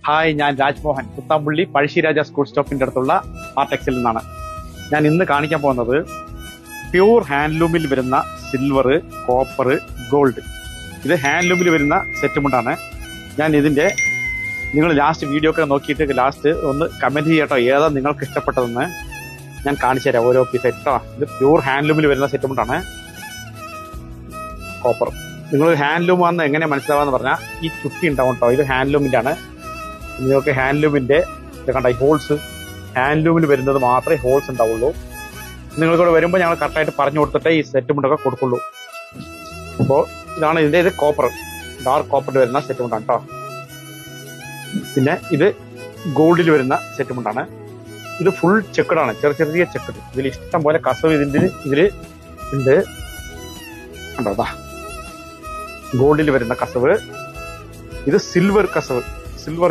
Hi, ഞാൻ Rajmohan, Kuthampully Pazhassiraja school സ്റ്റോപ്പിന്റെ അടുത്തുള്ള ആർടെക്സിൽ നിന്നാണ്. ഞാൻ ഇന്ന് കാണിക്കാൻ പോകുന്നത് പ്യൂർ ഹാൻഡ്ലൂമിൽ വരുന്ന സിൽവർ, കോപ്പർ, ഗോൾഡ്. ഇത് ഹാൻഡ്ലൂമിൽ വരുന്ന സെറ്റുമുണ്ടാണ്. ഞാൻ ഇതിന്റെ നിങ്ങൾ ലാസ്റ്റ് വീഡിയോ ഒക്കെ നോക്കിയിട്ട് ലാസ്റ്റ് ഒന്ന് കമന്റ് ചെയ്യട്ടോ, ഏതാ നിങ്ങൾക്ക് ഇഷ്ടപ്പെട്ടതെന്ന് ഞാൻ കാണിച്ചു തരാം. ഓരോ പീസ് കേട്ടോ. ഇത് പ്യൂർ ഹാൻഡ്ലൂമിൽ വരുന്ന സെറ്റുമുണ്ടാണ്. കോപ്പർ. നിങ്ങൾ ഹാൻഡ്ലൂം ആണെന്ന് എങ്ങനെ മനസ്സിലാവാന്ന് പറഞ്ഞാൽ ഈ ചുട്ടി ഉണ്ടാവും കേട്ടോ. ഇത് ഹാൻഡ്ലൂമിന്റെ ആണ്. നിങ്ങൾക്ക് ഹാൻഡ്ലൂമിന്റെ ഇത് കണ്ട ഈ ഹോൾസ്, ഹാൻഡ്ലൂമിൽ വരുന്നത് മാത്രമേ ഹോൾസ് ഉണ്ടാവുള്ളൂ. നിങ്ങൾക്കിവിടെ വരുമ്പോൾ ഞങ്ങൾ കറക്റ്റായിട്ട് പറഞ്ഞു കൊടുത്തിട്ടേ ഈ സെറ്റ് മുണ്ടൊക്കെ കൊടുക്കുള്ളൂ. അപ്പോൾ ഇതാണ് ഇതിന്റെ ഇത് കോപ്പർ, ഡാർക്ക് കോപ്പറിൽ വരുന്ന സെറ്റ് മുണ്ടാണ് കേട്ടോ. പിന്നെ ഇത് ഗോൾഡിൽ വരുന്ന സെറ്റ് മുണ്ടാണ്. ഇത് ഫുൾ ചെക്കഡാണ്, ചെറിയ ചെറിയ ചെക്കഡ്. ഇതിൽ ഇഷ്ടം പോലെ കസവ് ഇതിൽ ഉണ്ട് കണ്ടോ. ഗോൾഡിൽ വരുന്ന കസവ്. ഇത് സിൽവർ കസവ്, സിൽവർ